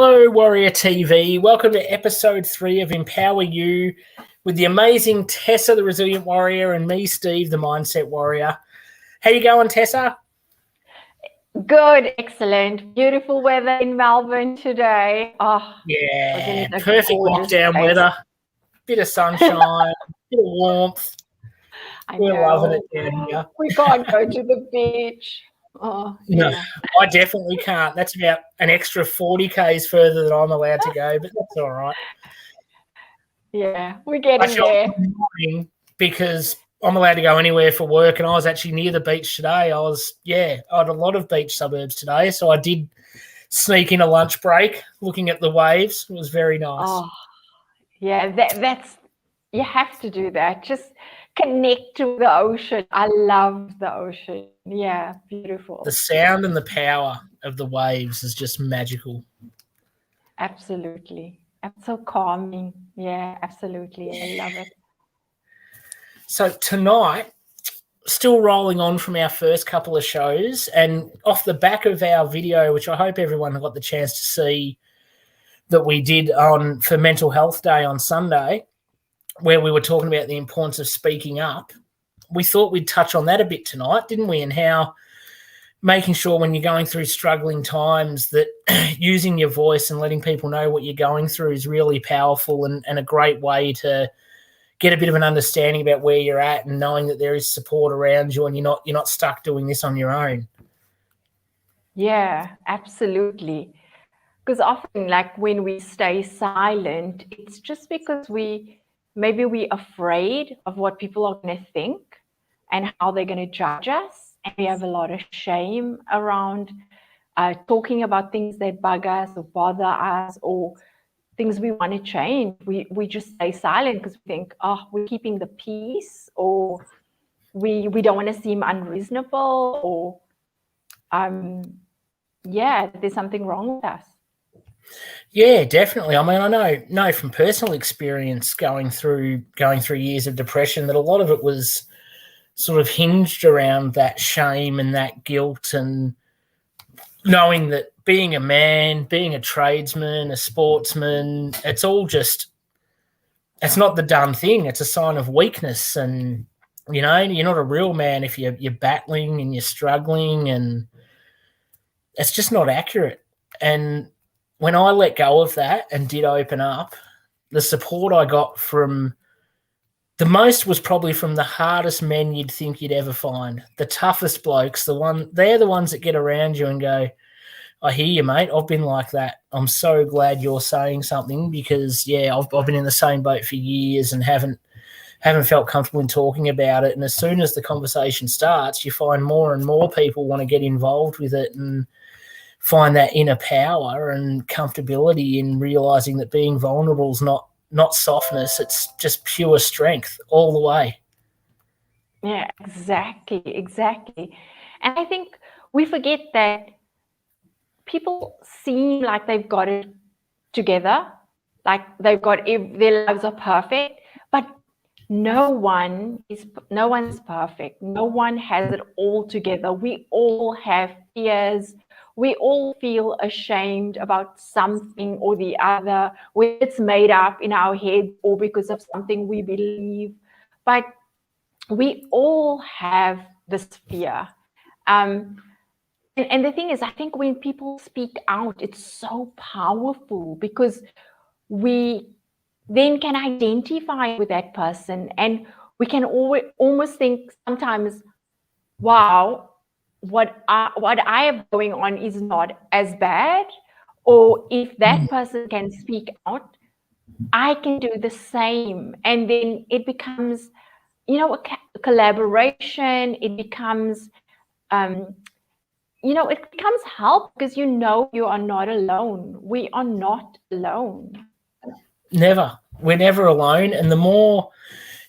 Hello, Warrior TV. Welcome to episode 3 of Empower You with the amazing Tessa, the Resilient Warrior, and me, Steve, the Mindset Warrior. How you going, Tessa? Good, excellent. Beautiful weather in Melbourne today. Oh, yeah, perfect lockdown weather. Bit of sunshine, bit of warmth. We're loving it down here. We can't go to the beach. Oh, no, yeah. I definitely can't. That's about an extra 40 k's further than I'm allowed to go, but that's all right. Yeah, we're getting there. Because I'm allowed to go anywhere for work, and I was actually near the beach today. I had a lot of beach suburbs today, so I did sneak in a lunch break looking at the waves. It was very nice. Oh, yeah, that's you have to do that. Just connect to the ocean. I love the ocean. Yeah, beautiful. The sound and the power of the waves is just magical. Absolutely. It's so calming. Yeah, absolutely. I love it. So tonight, still rolling on from our first couple of shows, and off the back of our video, which I hope everyone got the chance to see, that we did for Mental Health Day on Sunday, where we were talking about the importance of speaking up. We thought we'd touch on that a bit tonight, didn't we? And how making sure when you're going through struggling times that using your voice and letting people know what you're going through is really powerful and a great way to get a bit of an understanding about where you're at and knowing that there is support around you and you're not stuck doing this on your own. Yeah, absolutely. Because often, like when we stay silent, it's just because maybe we're afraid of what people are going to think and how they're going to judge us. And we have a lot of shame around talking about things that bug us or bother us or things we want to change. We just stay silent because we think, we're keeping the peace, or we don't want to seem unreasonable, or there's something wrong with us. Yeah, definitely. I mean, I know from personal experience going through years of depression that a lot of it was sort of hinged around that shame and that guilt, and knowing that being a man, being a tradesman, a sportsman, it's not the done thing. It's a sign of weakness, and you're not a real man if you're battling and you're struggling, and it's just not accurate. And when I let go of that and did open up, the support I got from the most was probably from the hardest men you'd think you'd ever find, the toughest blokes. They're the ones that get around you and go, I hear you, mate. I've been like that. I'm so glad you're saying something because, I've been in the same boat for years and haven't felt comfortable in talking about it. And as soon as the conversation starts, you find more and more people want to get involved with it and find that inner power and comfortability in realizing that being vulnerable is not softness. It's just pure strength all the way. Yeah, exactly. And I think we forget that people seem like they've got it together, like they've got their lives are perfect, but no one's perfect. No one has it all together. We all have fears. We all feel ashamed about something or the other, whether it's made up in our head or because of something we believe. But we all have this fear. And the thing is, I think when people speak out, it's so powerful because we then can identify with that person, and we can almost think sometimes, wow, what I have going on is not as bad, or if that person can speak out, I can do the same. And then it becomes, a collaboration. It becomes, it becomes help because you are not alone. We are not alone. Never. We're never alone. And the more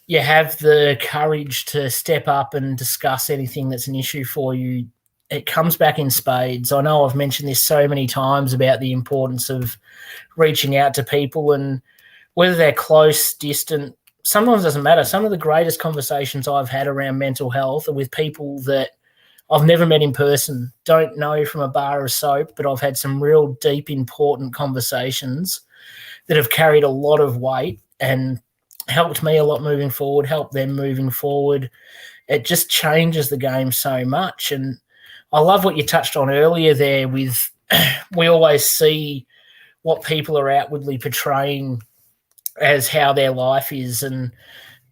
you have the courage to step up and discuss anything that's an issue for you, it comes back in spades. I know I've mentioned this so many times about the importance of reaching out to people, and whether they're close, distant, sometimes it doesn't matter. Some of the greatest conversations I've had around mental health are with people that I've never met in person, don't know from a bar of soap, but I've had some real deep, important conversations that have carried a lot of weight and helped me a lot moving forward, helped them moving forward. It just changes the game so much. And I love what you touched on earlier there with we always see what people are outwardly portraying as how their life is. And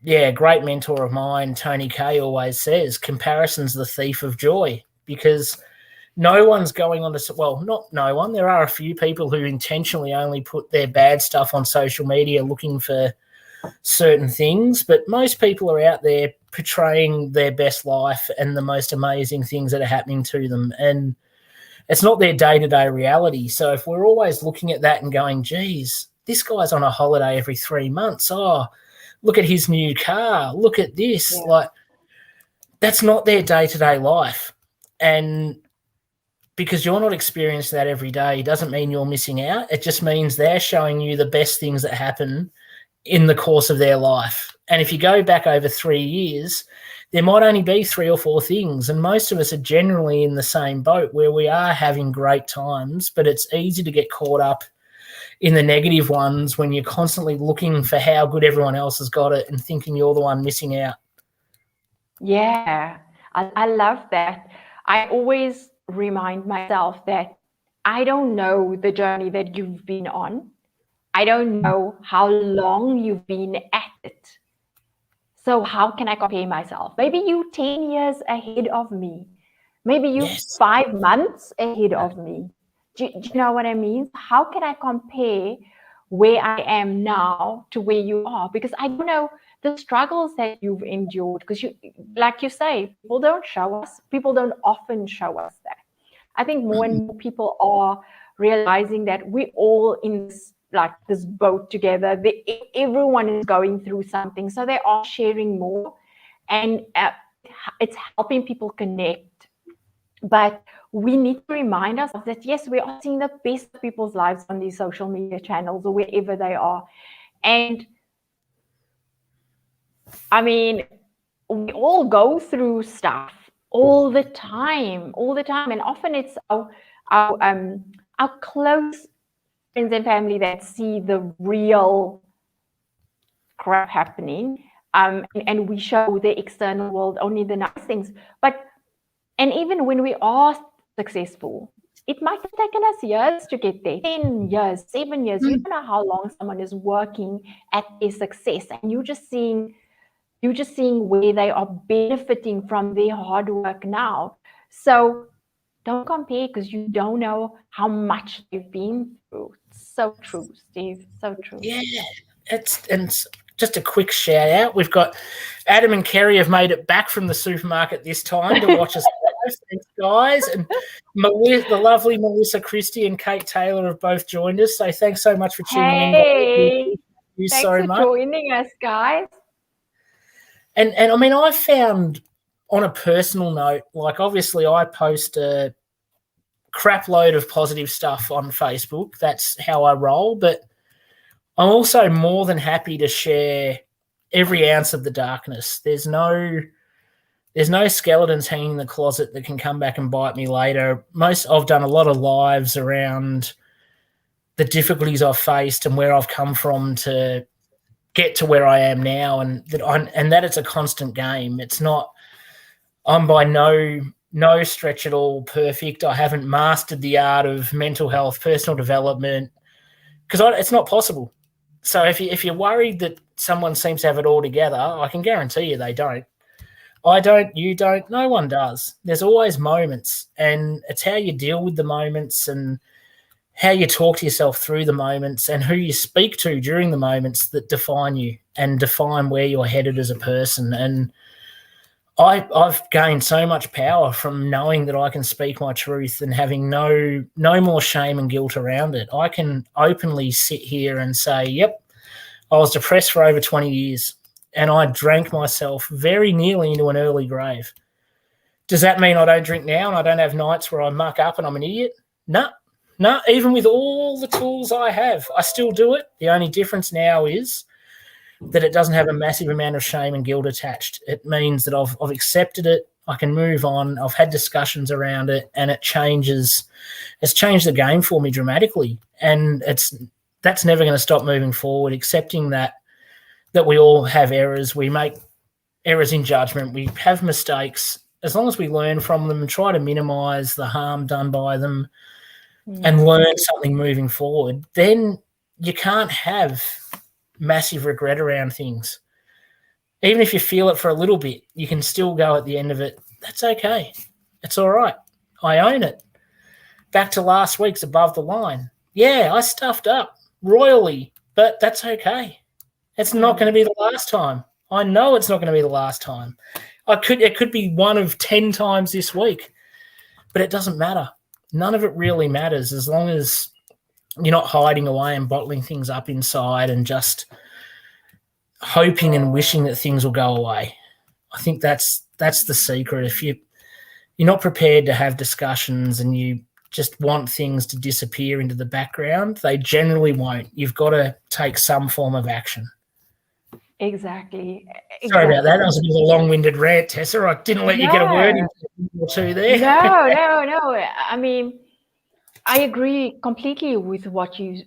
yeah, a great mentor of mine, Tony Kay, always says comparison's the thief of joy, because no one's going on to, well, not no one. There are a few people who intentionally only put their bad stuff on social media looking for certain things, but most people are out there portraying their best life and the most amazing things that are happening to them. And it's not their day-to-day reality. So if we're always looking at that and going, geez, this guy's on a holiday every 3 months. Oh, look at his new car. Look at this. Yeah. Like, that's not their day-to-day life. And because you're not experiencing that every day doesn't mean you're missing out. It just means they're showing you the best things that happen in the course of their life. And if you go back over 3 years, there might only be 3 or 4 things. And most of us are generally in the same boat where we are having great times, but it's easy to get caught up in the negative ones when you're constantly looking for how good everyone else has got it and thinking you're the one missing out. Yeah, I love that. I always remind myself that I don't know the journey that you've been on. I don't know how long you've been at it. So how can I compare myself? Maybe you 10 years ahead of me. Maybe you 5 months ahead of me. Do you know what I mean? How can I compare where I am now to where you are? Because I don't know the struggles that you've endured. Because you, like you say, people don't show us. People don't often show us that. I think more and more people are realizing that we're all in this boat together. Everyone is going through something, so they are sharing more, and it's helping people connect. But we need to remind ourselves that yes, we are seeing the best of people's lives on these social media channels or wherever they are. And I mean, we all go through stuff all the time. And often it's our close friends and family that see the real crap happening. And we show the external world only the nice things. And even when we are successful, it might have taken us years to get there, 10 years, 7 years. You don't know how long someone is working at their success, and you're just seeing where they are benefiting from their hard work now. So don't compare, because you don't know how much they've been through. So true, Steve. So true. Yeah, and just a quick shout out. We've got Adam and Kerry have made it back from the supermarket this time to watch us live. Thanks, guys. And the lovely Melissa Christie and Kate Taylor have both joined us. So thanks so much for tuning in. Hey, thanks so for much. Joining us, guys. And I mean, I found on a personal note, like obviously I post a crap load of positive stuff on Facebook. That's how I roll. But I'm also more than happy to share every ounce of the darkness. There's no skeletons hanging in the closet that can come back and bite me later. I've done a lot of lives around the difficulties I've faced and where I've come from to get to where I am now, and that it's a constant game. It's not. I'm by no stretch at all perfect. I haven't mastered the art of mental health, personal development, because it's not possible. So if you're worried that someone seems to have it all together, I can guarantee you they don't. I don't, you don't, no one does. There's always moments, and it's how you deal with the moments and how you talk to yourself through the moments and who you speak to during the moments that define you and define where you're headed as a person. And I've gained so much power from knowing that I can speak my truth and having no more shame and guilt around it. I can openly sit here and say, yep, I was depressed for over 20 years and I drank myself very nearly into an early grave. Does that mean I don't drink now and I don't have nights where I muck up and I'm an idiot? No, even with all the tools I have, I still do it. The only difference now is that it doesn't have a massive amount of shame and guilt attached. It means that I've accepted it I can move on. I've had discussions around it, and it's changed the game for me dramatically. And that's never going to stop moving forward, accepting that we all have errors. We make errors in judgment. We have mistakes. As long as we learn from them and try to minimize the harm done by them and learn something moving forward, then you can't have massive regret around things. Even if you feel it for a little bit, you can still go at the end of it, that's okay. It's all right. I own it. Back to last week's above the line. Yeah, I stuffed up royally, but that's okay. It's not going to be the last time. I know it's not going to be the last time. It could be one of 10 times this week, but it doesn't matter. None of it really matters as long as you're not hiding away and bottling things up inside and just hoping and wishing that things will go away. I think that's the secret. If you're not prepared to have discussions and you just want things to disappear into the background, they generally won't. You've got to take some form of action. Exactly. Sorry about that. That was a bit of a long-winded rant, Tessa. I didn't let you get a word in or two there. No. I mean, I agree completely with what you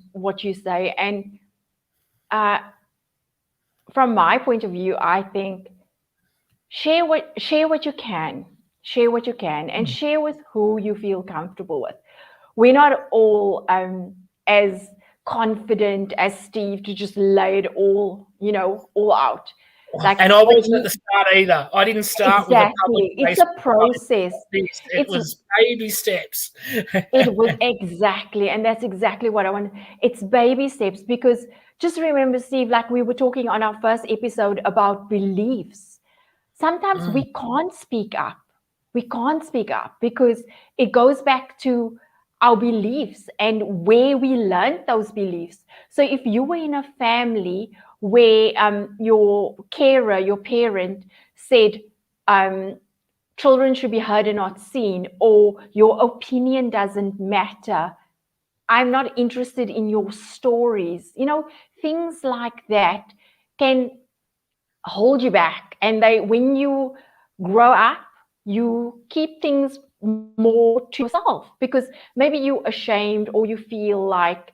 say, and from my point of view, I think share what you can, and share with who you feel comfortable with. We're not all as confident as Steve to just lay it all out. And I wasn't at the start either. I didn't start with a public. It's a process. It was baby steps. It was exactly, and that's exactly what I want. It's baby steps, because just remember, Steve, like we were talking on our first episode about beliefs. Sometimes we can't speak up. We can't speak up because it goes back to our beliefs and where we learned those beliefs. So if you were in a family where your carer, your parent said children should be heard and not seen, or your opinion doesn't matter, I'm not interested in your stories, things like that can hold you back. And when you grow up, you keep things more to yourself because maybe you're ashamed, or you feel like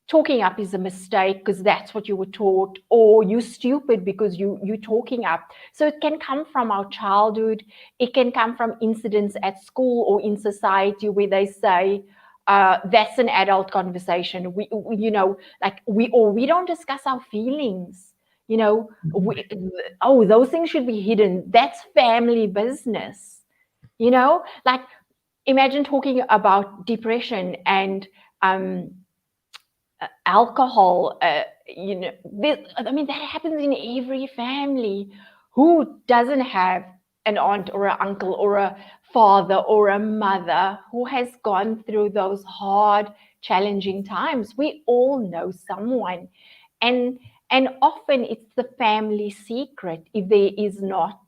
talking up is a mistake because that's what you were taught, or you're stupid because you're talking up. So it can come from our childhood. It can come from incidents at school or in society where they say, that's an adult conversation. We don't discuss our feelings. Those things should be hidden. That's family business. Like imagine talking about depression and alcohol. That happens in every family. Who doesn't have an aunt or an uncle or a father or a mother who has gone through those hard, challenging times? We all know someone, and often it's the family secret if there is not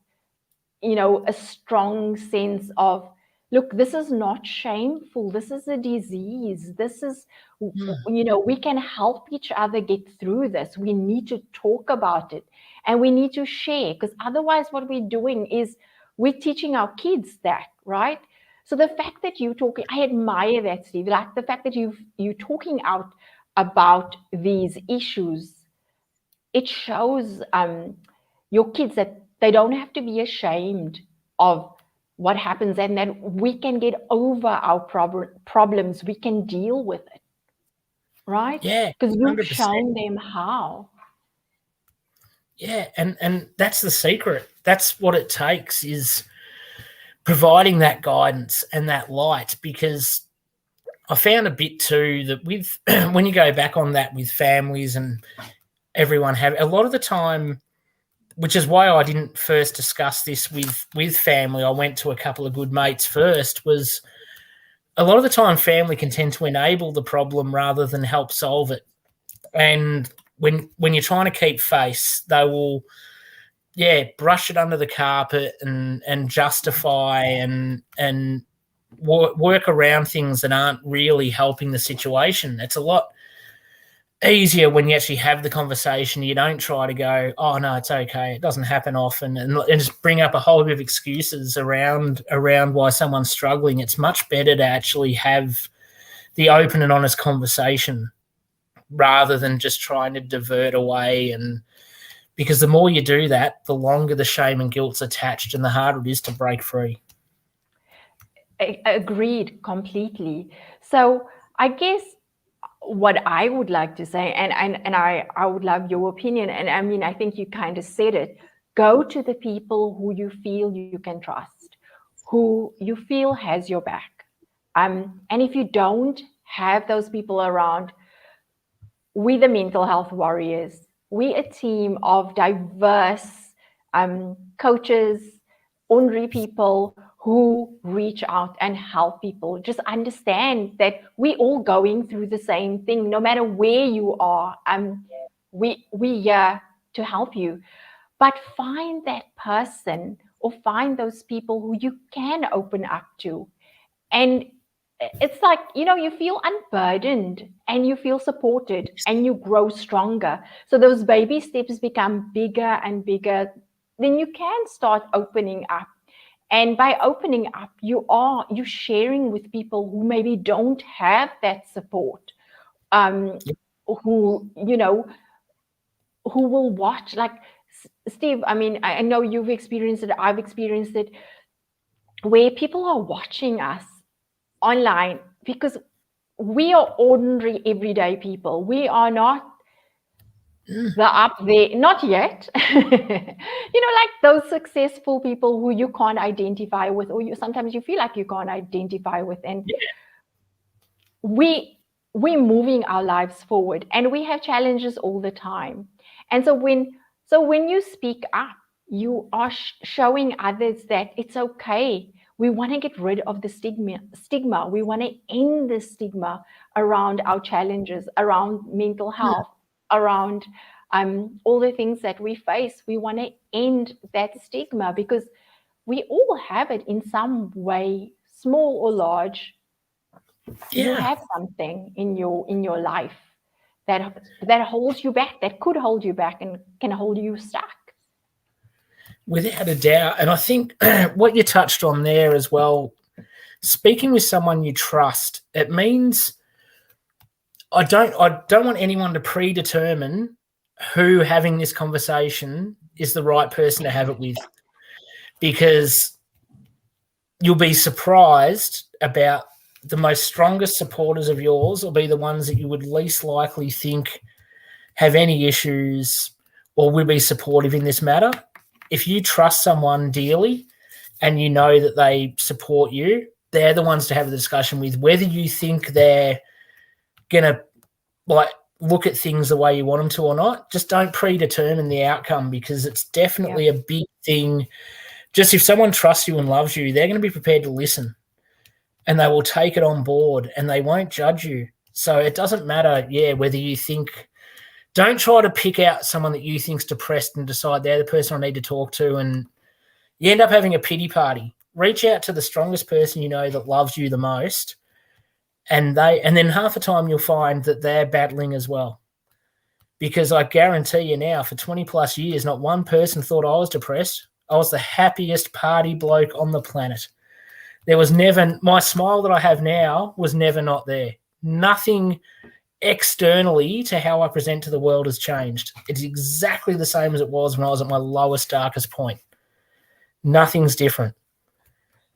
a strong sense of, look, this is not shameful, this is a disease, this is we can help each other get through this. We need to talk about it and we need to share, because otherwise what we're doing is we're teaching our kids that, right? So the fact that you're talking, I admire that, Steve, like the fact that you're talking out about these issues. It shows your kids that they don't have to be ashamed of what happens, and that we can get over our problems. We can deal with it, right? Yeah, because you've 100%. shown them how. Yeah, and that's the secret. That's what it takes, is providing that guidance and that light, because I found a bit too that with when you go back on that with families and everyone have a lot of the time, which is why I didn't first discuss this with family. I went to a couple of good mates first. Was a lot of the time family can tend to enable the problem rather than help solve it. And when you're trying to keep face, they will, brush it under the carpet and justify and work around things that aren't really helping the situation. It's easier when you actually have the conversation. You don't try to go, oh no, it's okay, it doesn't happen often, and just bring up a whole heap of excuses around why someone's struggling. It's much better to actually have the open and honest conversation rather than just trying to divert away. And because the more you do that, the longer the shame and guilt's attached and the harder it is to break free. Agreed completely. So I guess what I would like to say, and I would love your opinion, and I mean, I think you kind of said it, go to the people who you feel you can trust, who you feel has your back. And if you don't have those people around, we the mental health warriors, we a team of diverse coaches, ordinary people who reach out and help people. Just understand that we all going through the same thing, no matter where you are. We here to help you, but find that person or find those people who you can open up to. And it's like, you feel unburdened and you feel supported and you grow stronger. So those baby steps become bigger and bigger. Then you can start opening up. And by opening up, you're sharing with people who maybe don't have that support, who will watch. Like Steve, I mean, I know you've experienced it, I've experienced it, where people are watching us online because we are ordinary, everyday people. We are not the up there, not yet. Like those successful people who you can't identify with, or sometimes you feel like you can't identify with. And we're moving our lives forward, and we have challenges all the time. And so when you speak up, you are showing others that it's okay. We want to get rid of the stigma. We want to end the stigma around our challenges, around mental health, around all the things that we face. We want to end that stigma because we all have it in some way, small or large. You have something in your life that holds you back, that could hold you back and can hold you stuck. Without a doubt. And I think what you touched on there as well, speaking with someone you trust, it means I don't want anyone to predetermine who having this conversation is the right person to have it with, because you'll be surprised about the most strongest supporters of yours will be the ones that you would least likely think have any issues or will be supportive in this matter. If you trust someone dearly and you know that they support you, they're the ones to have a discussion with, whether you think they're going to look at things the way you want them to or not. Just don't predetermine the outcome, because it's definitely a big thing. Just if someone trusts you and loves you, they're going to be prepared to listen and they will take it on board and they won't judge you. So it doesn't matter, whether you think – don't try to pick out someone that you think's depressed and decide they're the person I need to talk to, and you end up having a pity party. Reach out to the strongest person you know that loves you the most, and then half the time you'll find that they're battling as well. Because I guarantee you now, for 20 plus years, not one person thought I was depressed. I was the happiest party bloke on the planet. There was never – my smile that I have now was never not there. Nothing externally to how I present to the world has changed. It's exactly the same as it was when I was at my lowest, darkest point. Nothing's different.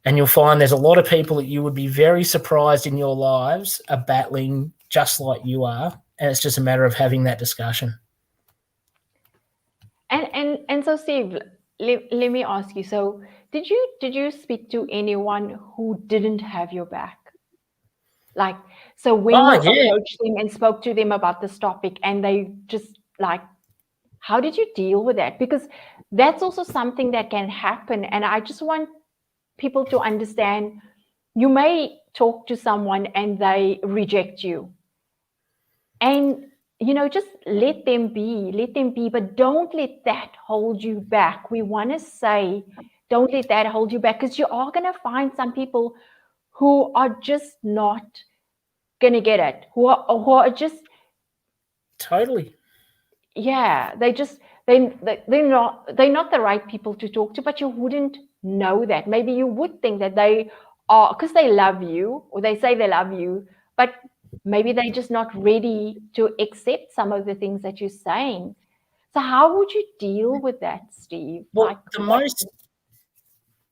And you'll find there's a lot of people that you would be very surprised in your lives are battling just like you are. And it's just a matter of having that discussion. And so, Steve, let me ask you. So, did you speak to anyone who didn't have your back? Like, so when you approached them and spoke to them about this topic, and they just how did you deal with that? Because that's also something that can happen. And I just want people to understand, you may talk to someone and they reject you. And, just let them be, but don't let that hold you back. We want to say, don't let that hold you back, because you are going to find some people who are just not going to get it, who are just Totally. Yeah, they're not the right people to talk to, but you wouldn't know that. Maybe you would think that they are, because they love you, or they say they love you, but maybe they're just not ready to accept some of the things that you're saying. So how would you deal with that, Steve? Well,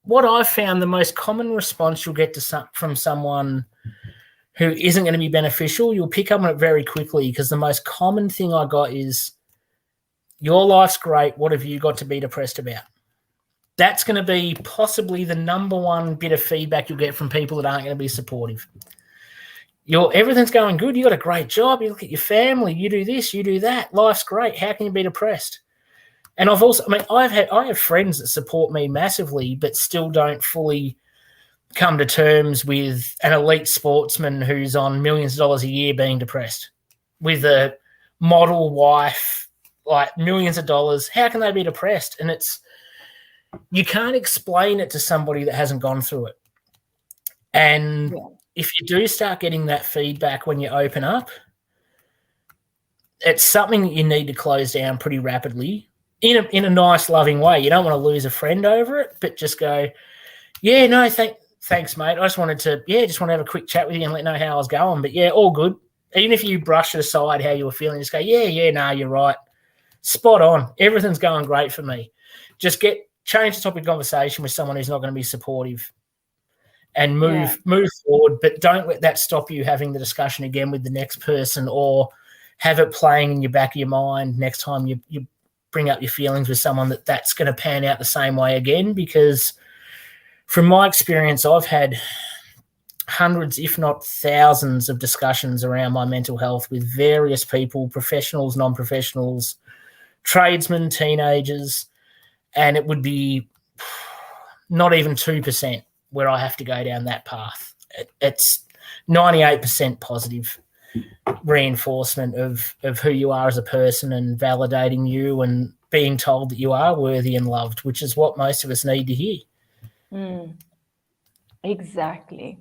what I've found, the most common response you'll get from someone who isn't going to be beneficial, you'll pick up on it very quickly, because the most common thing I got is, your life's great, what have you got to be depressed about? That's going to be possibly the number one bit of feedback you'll get from people that aren't going to be supportive. Everything's going good, you got a great job, you look at your family, you do this, you do that, life's great, how can you be depressed? And I have friends that support me massively, but still don't fully come to terms with an elite sportsman who's on millions of dollars a year being depressed, with a model wife, like millions of dollars. How can they be depressed? And you can't explain it to somebody that hasn't gone through it. And if you do start getting that feedback when you open up, it's something that you need to close down pretty rapidly in a nice, loving way. You don't want to lose a friend over it, but just go, yeah, no, thanks, mate. I just wanted to have a quick chat with you and let you know how I was going. But yeah, all good. Even if you brush it aside how you were feeling, just go, no, you're right. Spot on. Everything's going great for me. Just change the topic of conversation with someone who's not going to be supportive, and move forward. But don't let that stop you having the discussion again with the next person, or have it playing in your back of your mind next time you bring up your feelings with someone that's going to pan out the same way again. Because from my experience, I've had hundreds, if not thousands, of discussions around my mental health with various people, professionals, non-professionals, tradesmen, teenagers, and it would be not even 2% where I have to go down that path. It's 98% positive reinforcement of who you are as a person, and validating you and being told that you are worthy and loved, which is what most of us need to hear. Exactly.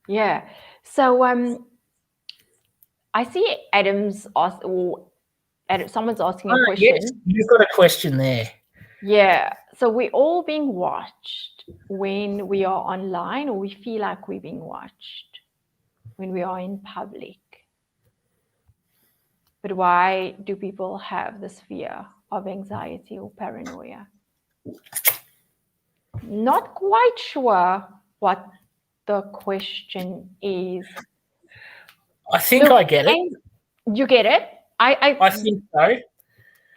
Yeah. So I see Adam's asked, or someone's asking a question. Yes, you've got a question there. Yeah. So we're all being watched when we are online, or we feel like we're being watched when we are in public. But why do people have this fear of anxiety or paranoia? Not quite sure what the question is. I think I get it. You get it? I think so.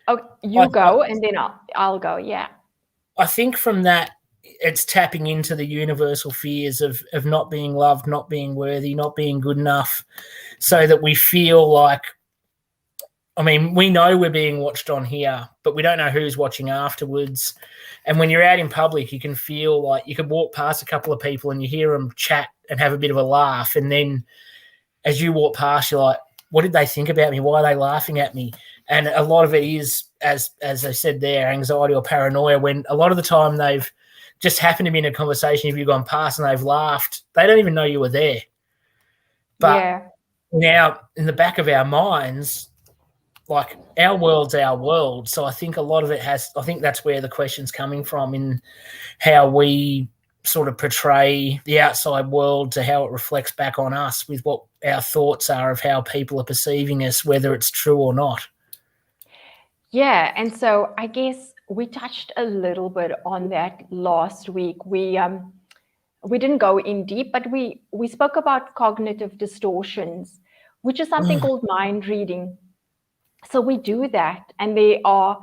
Oh, you go, and then I'll go. Yeah. I think from that, it's tapping into the universal fears of not being loved, not being worthy, not being good enough, so that we feel like, we know we're being watched on here, but we don't know who's watching afterwards. And when you're out in public, you can feel like you could walk past a couple of people and you hear them chat and have a bit of a laugh. And then as you walk past, you're like, what did they think about me? Why are they laughing at me? And a lot of it is, as I said there, anxiety or paranoia, when a lot of the time they've just happened to be in a conversation, if you've gone past and they've laughed, they don't even know you were there. But now in the back of our minds, like, our world's our world. So I think a lot of it I think that's where the question's coming from, in how we sort of portray the outside world to how it reflects back on us, with what our thoughts are of how people are perceiving us, whether it's true or not. Yeah. And so I guess we touched a little bit on that last week. We didn't go in deep, but we spoke about cognitive distortions, which is something called mind reading. So we do that, and there are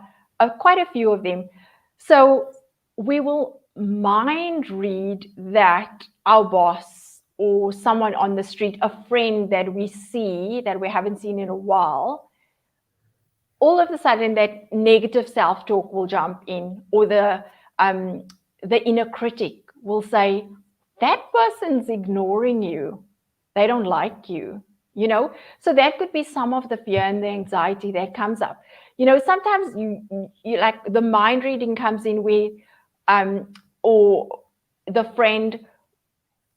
quite a few of them. So we will mind read that our boss or someone on the street, a friend that we see that we haven't seen in a while, all of a sudden that negative self-talk will jump in, or the inner critic will say, that person's ignoring you. They don't like you. So that could be some of the fear and the anxiety that comes up. Sometimes you like the mind reading comes in where, or the friend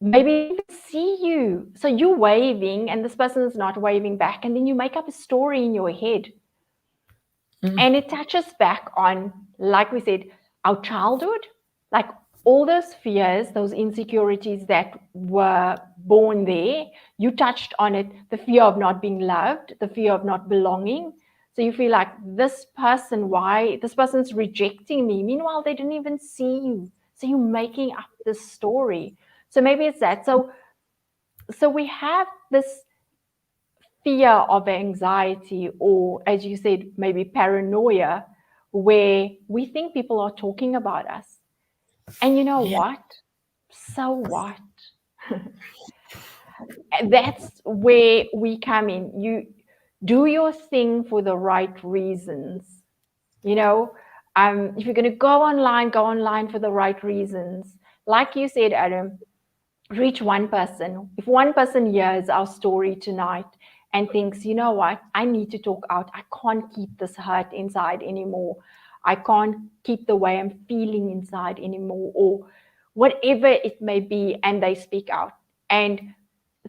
maybe they see you. So you're waving and this person is not waving back. And then you make up a story in your head. And it touches back on, like we said, our childhood, like all those fears, those insecurities that were born there. You touched on it, the fear of not being loved, the fear of not belonging. So you feel like this person, why this person's rejecting me? Meanwhile, they didn't even see you. So you're making up this story. So maybe it's that. So we have this fear of anxiety, or as you said, maybe paranoia, where we think people are talking about us. And you know what? So what? That's where we come in. You do your thing for the right reasons. You know, if you're going to go online for the right reasons. Like you said, Adam, reach one person. If one person hears our story tonight and thinks, you know what, I need to talk out. I can't keep this hurt inside anymore. I can't keep the way I'm feeling inside anymore, or whatever it may be, and they speak out. And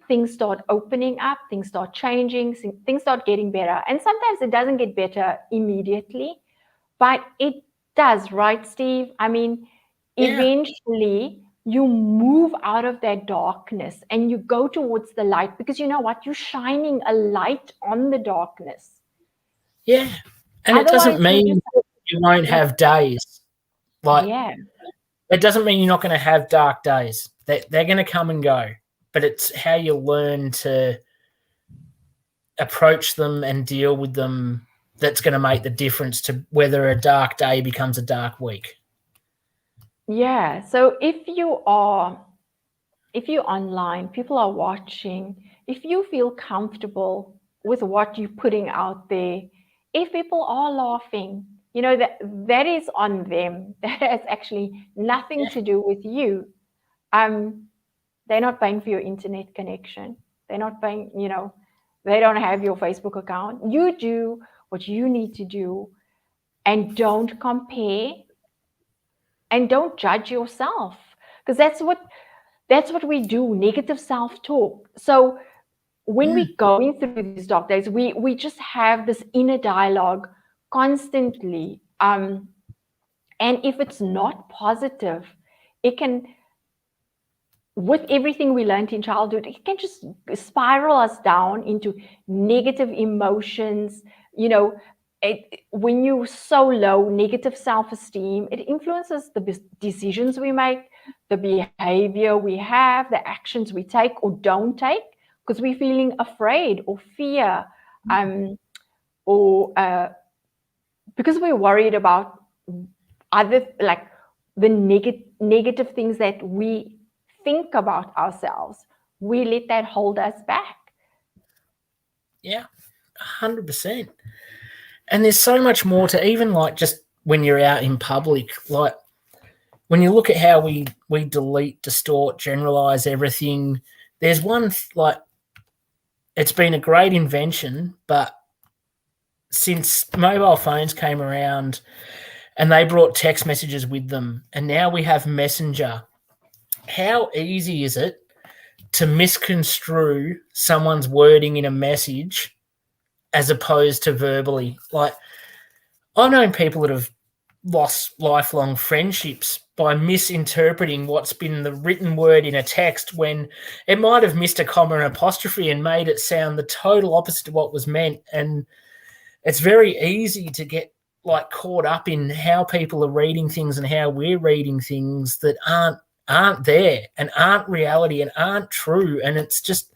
things start opening up, things start changing, things start getting better. And sometimes it doesn't get better immediately, but it does, right, Steve? I mean, eventually you move out of that darkness and you go towards the light, because you know what? You're shining a light on the darkness. Yeah. And it doesn't mean you won't have days. Like, it doesn't mean you're not going to have dark days. They're going to come and go. But it's how you learn to approach them and deal with them that's going to make the difference to whether a dark day becomes a dark week. Yeah. So if you're online, people are watching, if you feel comfortable with what you're putting out there, if people are laughing, you know, that is on them. That has actually nothing to do with you. They're not paying for your internet connection. They're not paying, you know, they don't have your Facebook account. You do what you need to do, and don't compare and don't judge yourself, because that's what we do, negative self-talk. So when we're going through these dark days, we just have this inner dialogue constantly. And if it's not positive, it can, with everything we learned in childhood, it can just spiral us down into negative emotions. You know, when you're so low, negative self-esteem, it influences the decisions we make, the behavior we have, the actions we take or don't take, because we're feeling afraid or fear, or because we're worried about other, like the negative things that we think about ourselves. We let that hold us back. Yeah, 100%. And there's so much more to, even like just when you're out in public, like when you look at how we delete, distort, generalize everything, there's one, like, it's been a great invention, but since mobile phones came around and they brought text messages with them, and now we have Messenger, how easy is it to misconstrue someone's wording in a message as opposed to verbally? Like, I've known people that have lost lifelong friendships by misinterpreting what's been the written word in a text, when it might have missed a comma and apostrophe and made it sound the total opposite of what was meant. And it's very easy to get like caught up in how people are reading things and how we're reading things that aren't there and aren't reality and aren't true. And it's just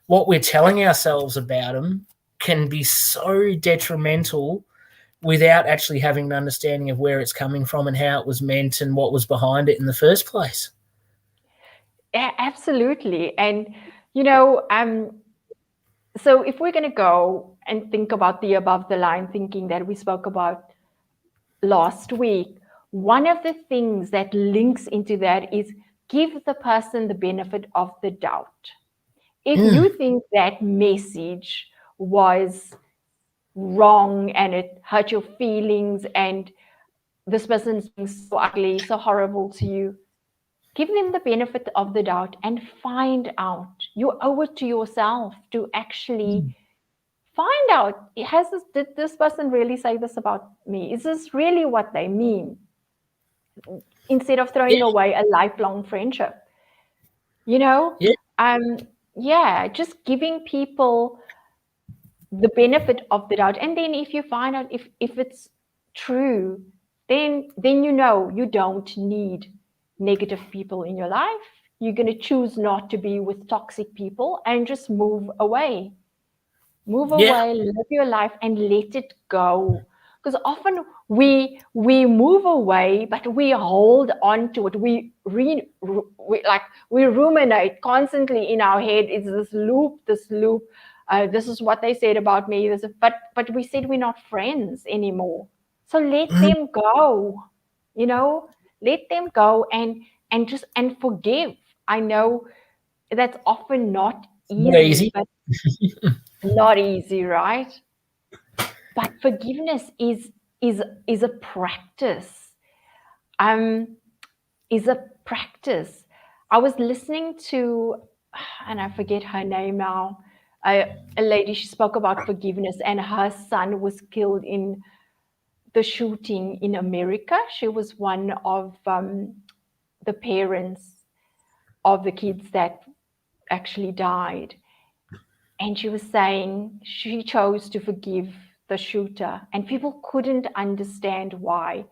what we're telling ourselves about them can be so detrimental without actually having an understanding of where it's coming from and how it was meant and what was behind it in the first place. Yeah, absolutely. And, you know, so if we're going to go and think about the above the line thinking that we spoke about last week, one of the things that links into that is give the person the benefit of the doubt. If you think that message was wrong and it hurt your feelings and this person's being so ugly, so horrible to you, give them the benefit of the doubt and find out. You owe it to yourself to actually find out, did this person really say this about me? Is this really what they mean? Instead of throwing away a lifelong friendship. Just giving people the benefit of the doubt. And then if you find out if it's true, then you don't need negative people in your life. You're going to choose not to be with toxic people and just move away. Move away, live your life, and let it go. Because often we move away, but we hold on to it. We ruminate constantly in our head. It's this loop. This is what they said about me. But we said we're not friends anymore. So let them go. Let them go and forgive. I know that's often not easy. But not easy, right? But forgiveness is a practice. Is a practice. I was listening to, and I forget her name now, a lady. She spoke about forgiveness, and her son was killed in the shooting in America. She was one of the parents of the kids that actually died. And she was saying she chose to forgive the shooter, and people couldn't understand why.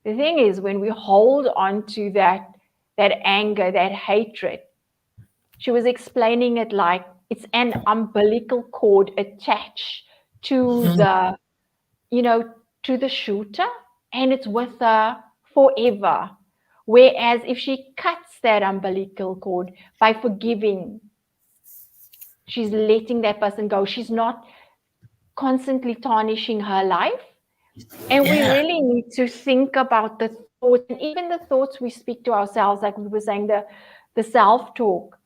The thing is, when we hold on to that anger, that hatred, she was explaining it like it's an umbilical cord attached to the shooter, and it's with her forever. Whereas if she cuts that umbilical cord by forgiving, she's letting that person go. She's not constantly tarnishing her life. And we really need to think about the thoughts, and even the thoughts we speak to ourselves, like we were saying, the self-talk.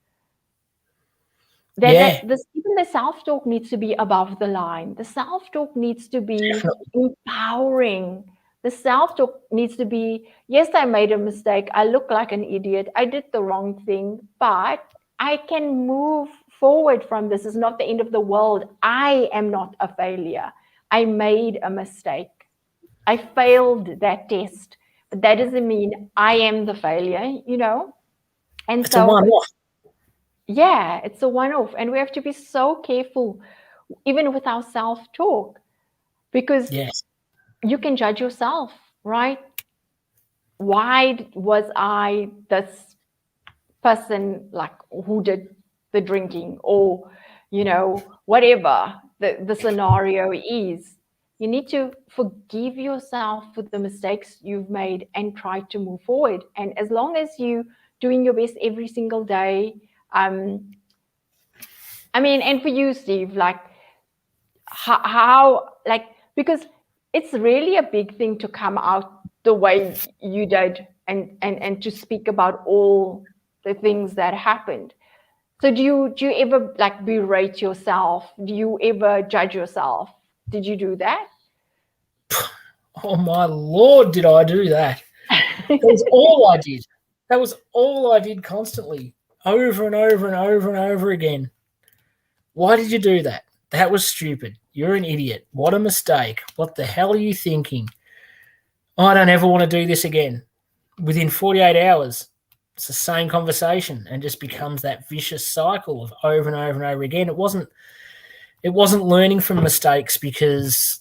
Even the self-talk needs to be above the line. The self-talk needs to be empowering. The self-talk needs to be, yes, I made a mistake. I look like an idiot. I did the wrong thing, but I can move forward from this. It's not the end of the world. I am not a failure. I made a mistake. I failed that test, but that doesn't mean I am the failure, And it's a one-off. Yeah, it's a one-off. And we have to be so careful, even with our self-talk, because you can judge yourself, right? Why was I this person, like, who did the drinking, or whatever the scenario is? You need to forgive yourself for the mistakes you've made and try to move forward. And as long as you doing your best every single day, and for you, Steve, like how because it's really a big thing to come out the way you did and to speak about all the things that happened. So do you ever berate yourself? Do you ever judge yourself? Did you do that? Oh my Lord, did I do that? That was all I did. That was all I did constantly, over and over and over and over again. Why did you do that? That was stupid. You're an idiot. What a mistake. What the hell are you thinking? I don't ever want to do this again. Within 48 hours, it's the same conversation and just becomes that vicious cycle of over and over and over again. It wasn't learning from mistakes because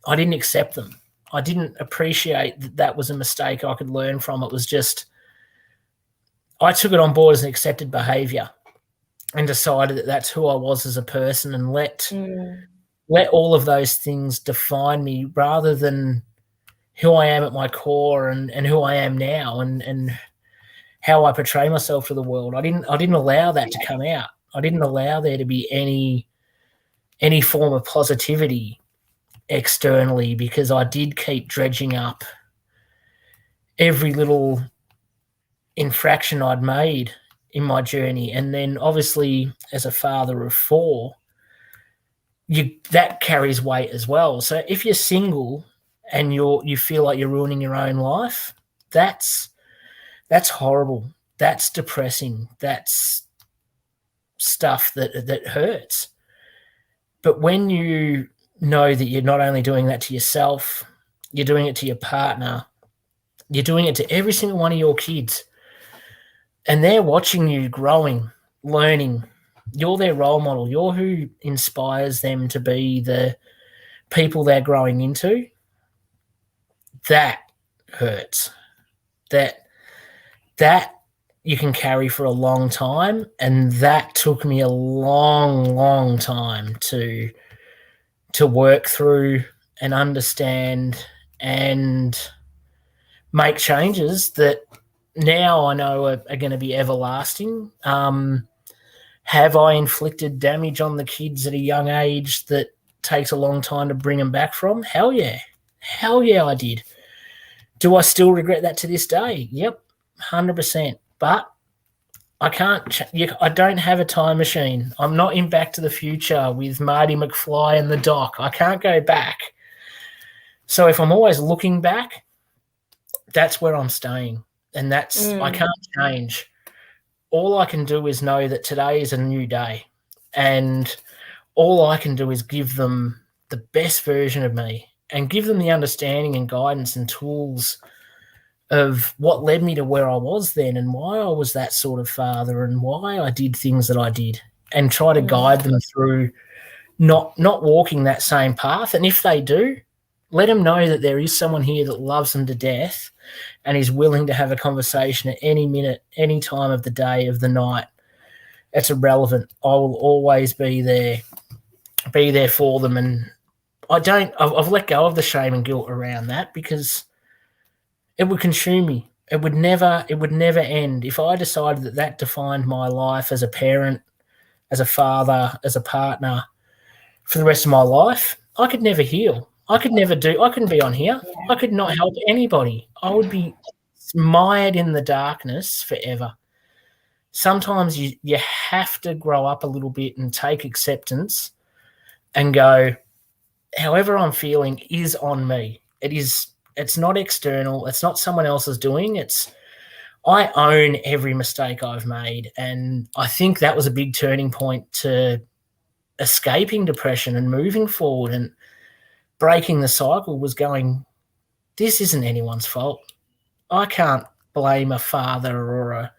I didn't accept them. I didn't appreciate that was a mistake I could learn from. It was just I took it on board as an accepted behaviour and decided that that's who I was as a person, and let all of those things define me rather than who I am at my core and who I am now and how I portray myself to the world. I didn't allow that to come out. I didn't allow there to be any form of positivity externally, because I did keep dredging up every little infraction I'd made in my journey. And then obviously as a father of 4, that carries weight as well. So if you're single and you feel like you're ruining your own life, that's That's horrible. That's depressing. That's stuff that hurts. But when you know that you're not only doing that to yourself, you're doing it to your partner, you're doing it to every single one of your kids, and they're watching you growing, learning. You're their role model. You're who inspires them to be the people they're growing into. That hurts. That you can carry for a long time, and that took me a long time to work through and understand and make changes that now I know are going to be everlasting. Have I inflicted damage on the kids at a young age that takes a long time to bring them back from? Hell yeah. Hell yeah, I did. Do I still regret that to this day? Yep, 100%. But I can't. I don't have a time machine. I'm not in Back to the Future with Marty McFly and the Doc. I can't go back. So if I'm always looking back, that's where I'm staying, and I can't change. All I can do is know that today is a new day, and all I can do is give them the best version of me and give them the understanding and guidance and tools of what led me to where I was then and why I was that sort of father and why I did things that I did, and try to guide them through not walking that same path. And if they do, let them know that there is someone here that loves them to death and is willing to have a conversation at any minute, any time of the day, of the night. It's irrelevant. I will always be there for them. And I've let go of the shame and guilt around that, because it would consume me. It would never end. If I decided that defined my life as a parent, as a father, as a partner for the rest of my life, I could never heal. I couldn't be on here. I could not help anybody. I would be mired in the darkness forever. Sometimes you have to grow up a little bit and take acceptance and go, however I'm feeling is on me. It's not external. It's not someone else's doing. I own every mistake I've made. And I think that was a big turning point to escaping depression and moving forward and breaking the cycle, was going, this isn't anyone's fault. I can't blame a father or a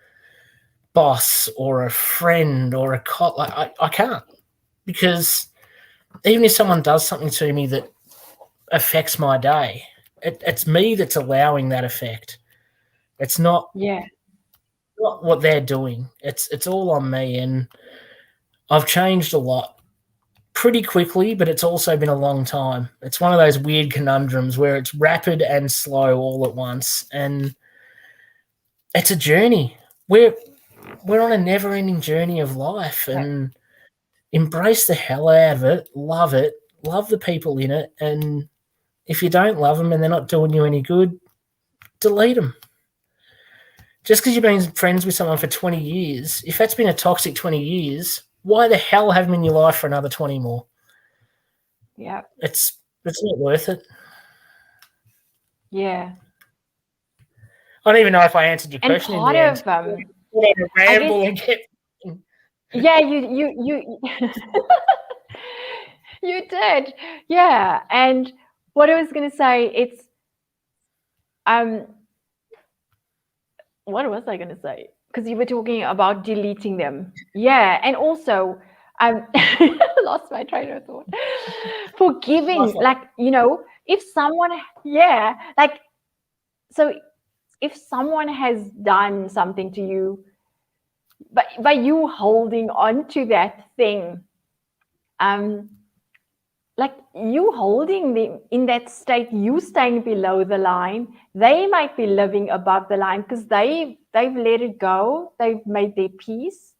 boss or a friend or a I can't, because even if someone does something to me that affects my day, it's me that's allowing that effect. It's not what they're doing. It's all on me. And I've changed a lot pretty quickly, but it's also been a long time. It's one of those weird conundrums where it's rapid and slow all at once, and it's a journey. We're on a never-ending journey of life, and embrace the hell out of it, love the people in it, and if you don't love them and they're not doing you any good, delete them. Just because you've been friends with someone for 20 years, if that's been a toxic 20 years, why the hell have them in your life for another 20 more? Yeah. It's not worth it. Yeah. I don't even know if I answered your question. And part of ramble and get. Yeah, you you did. Yeah. And what I was going to say, it's what was I going to say? Because you were talking about deleting them. Yeah. And also, lost my train of thought. Forgiving, like, if someone, so if someone has done something to you, but by you holding on to that thing, like you holding them in that state, you staying below the line, they might be living above the line because they've let it go, they've made their peace.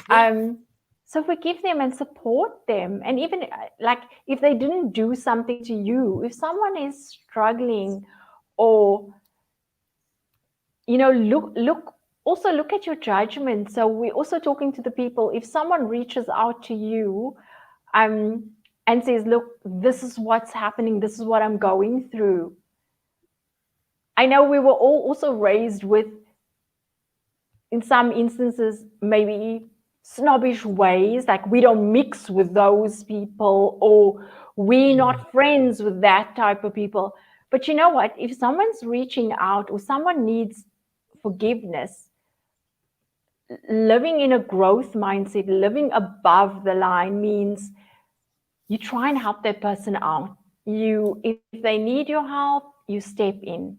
So forgive them and support them. And even like if they didn't do something to you, if someone is struggling, or look at your judgment. So we're also talking to the people. If someone reaches out to you and says, look, this is what's happening, this is what I'm going through. I know we were all also raised with in some instances, maybe snobbish ways, like we don't mix with those people, or we're not friends with that type of people. But you know what? If someone's reaching out or someone needs forgiveness, living in a growth mindset, living above the line means you try and help that person out. If they need your help, you step in.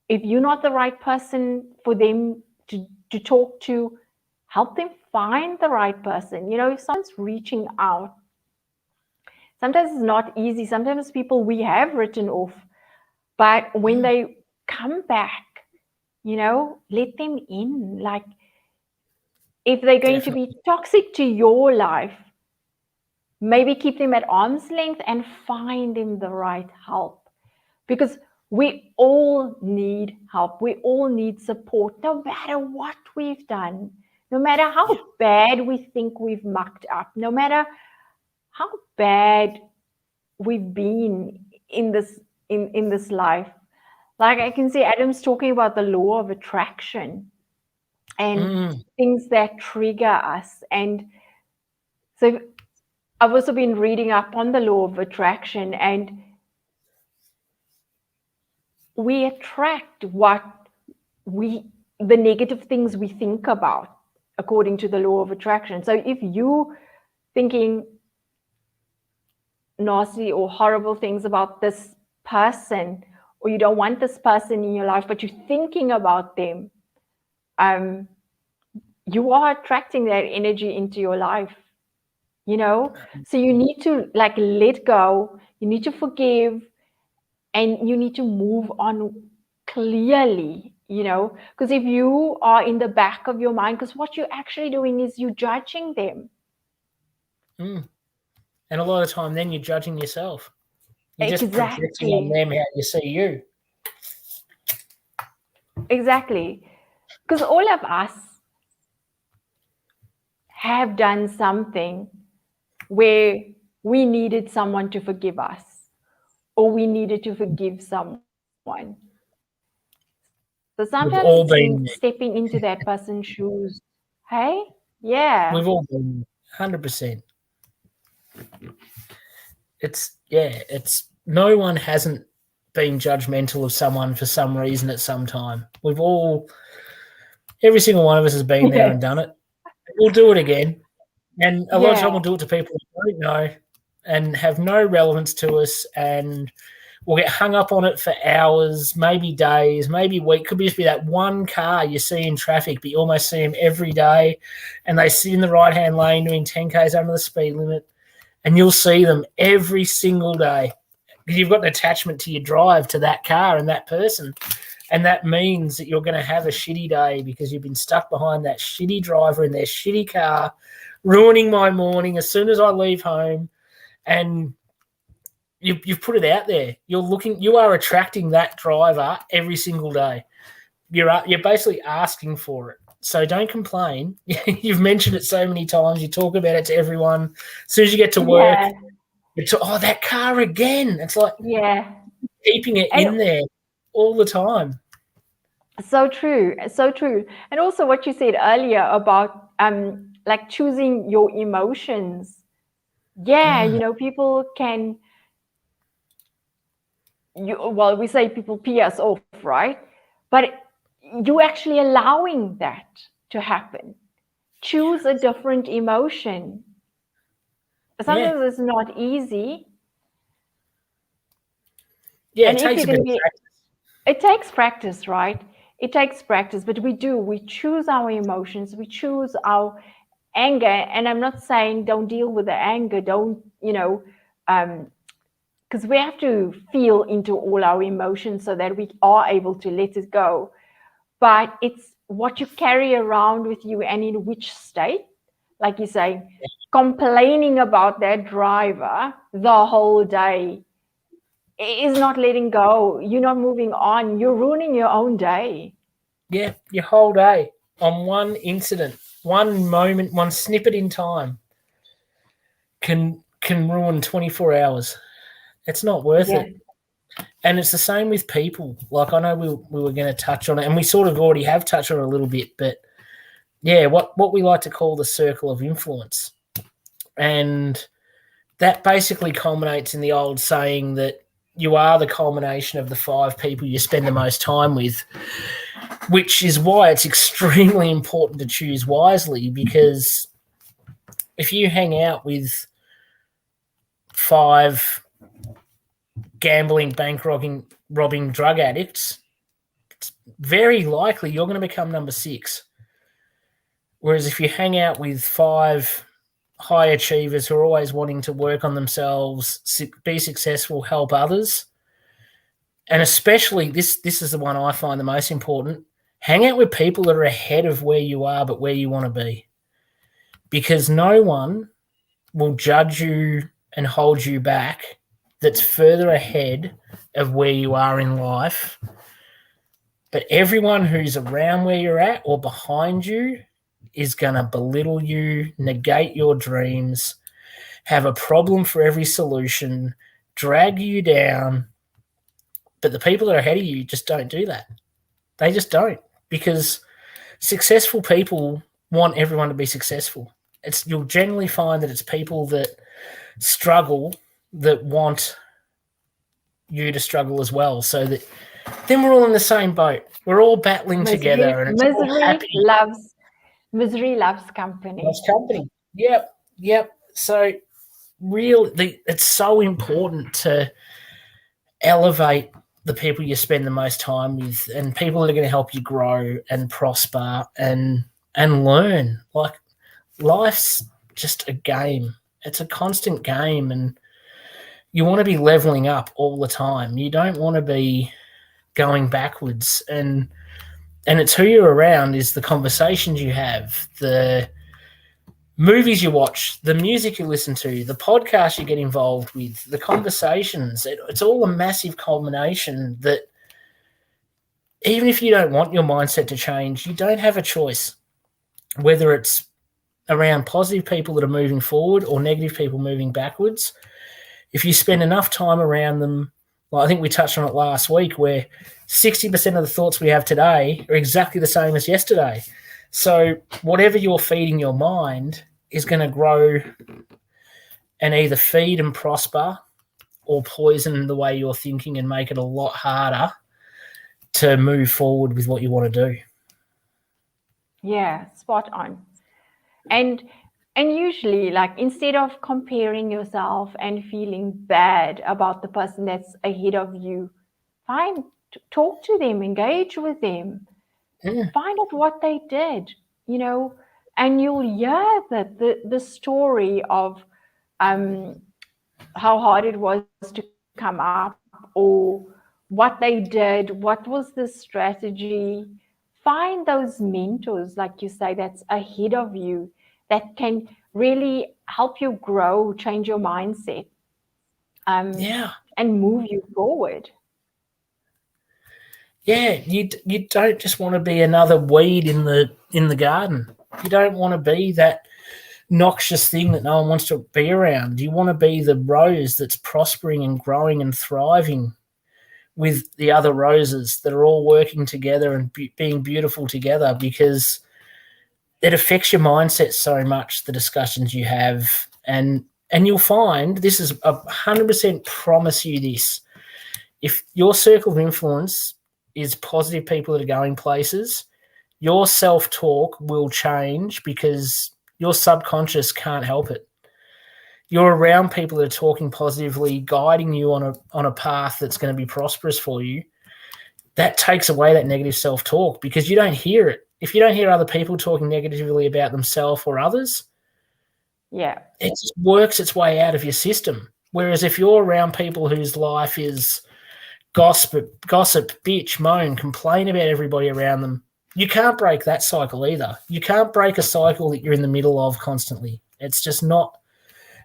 If you're not the right person for them to talk to, help them find the right person. If someone's reaching out, sometimes it's not easy. Sometimes people we have written off, but when they come back, let them in. Like, if they're going to be toxic to your life, maybe keep them at arm's length and find them the right help. Because we all need help. We all need support, no matter what we've done, no matter how bad we think we've mucked up, no matter how bad we've been in this life. Like, I can see Adam's talking about the law of attraction and things that trigger us. And so I've also been reading up on the law of attraction, and we attract the negative things we think about, according to the law of attraction. So if you thinking nasty or horrible things about this person, or you don't want this person in your life, but you're thinking about them, you are attracting that energy into your life, So you need to let go, you need to forgive, and you need to move on clearly, because if you are in the back of your mind, because what you're actually doing is you're judging them. And a lot of the time then you're judging yourself. You're just projecting on them how you see you. Exactly. Because all of us have done something where we needed someone to forgive us, or we needed to forgive someone. So sometimes it's in stepping into that person's shoes. Hey? Yeah. We've all been 100%. It's no one hasn't been judgmental of someone for some reason at some time. Every single one of us has been there and done it. We'll do it again. And a lot of time we'll do it to people we don't know and have no relevance to us, and we'll get hung up on it for hours, maybe days, maybe weeks. Could just be that one car you see in traffic, but you almost see them every day, and they sit in the right-hand lane doing 10 Ks under the speed limit, and you'll see them every single day because you've got an attachment to your drive to that car and that person. And that means that you're going to have a shitty day because you've been stuck behind that shitty driver in their shitty car, ruining my morning as soon as I leave home. And you've put it out there. You are attracting that driver every single day. You're basically asking for it. So don't complain. You've mentioned it so many times. You talk about it to everyone. As soon as you get to work, that car again. It's like keeping it in there all the time. So true. So true. And also what you said earlier about choosing your emotions. People can, we say people pee us off, right? But you're actually allowing that to happen. Choose a different emotion. Sometimes it's not easy. Yeah, it takes a bit of practice. It takes practice, right? It takes practice, but we choose our emotions, we choose our anger. And I'm not saying don't deal with the anger, don't, because we have to feel into all our emotions so that we are able to let it go. But it's what you carry around with you and in which state. Like you say, complaining about that driver the whole day is not letting go. You're not moving on. You're ruining your own day. Yeah, your whole day on one incident, one moment, one snippet in time can ruin 24 hours. It's not worth it. And it's the same with people. Like, I know we were going to touch on it, and we sort of already have touched on it a little bit, but yeah, what we like to call the circle of influence. And that basically culminates in the old saying that you are the culmination of the 5 people you spend the most time with, which is why it's extremely important to choose wisely, because if you hang out with 5 gambling, bank robbing drug addicts, it's very likely you're going to become number 6. Whereas if you hang out with 5 high achievers who are always wanting to work on themselves, be successful, help others, and especially this is the one I find the most important, hang out with people that are ahead of where you are but where you want to be. Because no one will judge you and hold you back that's further ahead of where you are in life. But everyone who's around where you're at or behind you is going to belittle you, negate your dreams, have a problem for every solution, drag you down. But the people that are ahead of you just don't do that. They just don't, because successful people want everyone to be successful. You'll generally find that it's people that struggle that want you to struggle as well, so that then we're all in the same boat. We're all battling together, and it's all happy. Misery loves company. Loves company. Yep. So really, it's so important to elevate the people you spend the most time with, and people that are going to help you grow and prosper and learn. Like, life's just a game. It's a constant game, and you want to be leveling up all the time. You don't want to be going backwards. And it's who you're around, is the conversations you have, the movies you watch, the music you listen to, the podcasts you get involved with, the conversations. It's all a massive culmination that even if you don't want your mindset to change, you don't have a choice, whether it's around positive people that are moving forward or negative people moving backwards. If you spend enough time around them, well, I think we touched on it last week, where 60% of the thoughts we have today are exactly the same as yesterday. So whatever you're feeding your mind is going to grow and either feed and prosper or poison the way you're thinking and make it a lot harder to move forward with what you want to do. Yeah, spot on. And usually, like, instead of comparing yourself and feeling bad about the person that's ahead of you, talk to them, engage with them, find out what they did, and you'll hear that the story of how hard it was to come up, or what they did, what was the strategy. Find those mentors, like you say, that's ahead of you, that can really help you grow, change your mindset, and move you forward. Yeah, you don't just want to be another weed in the garden. You don't want to be that noxious thing that no one wants to be around. You want to be the rose that's prospering and growing and thriving with the other roses that are all working together and being beautiful together, because it affects your mindset so much, the discussions you have. And you'll find, this is 100% promise you this, if your circle of influence is positive people that are going places, your self-talk will change, because your subconscious can't help it. You're around people that are talking positively, guiding you on a path that's going to be prosperous for you. That takes away that negative self-talk, because you don't hear it. If you don't hear other people talking negatively about themselves or others, it just works its way out of your system. Whereas if you're around people whose life is gossip, bitch, moan, complain about everybody around them, you can't break that cycle either. You can't break a cycle that you're in the middle of constantly. It's just not,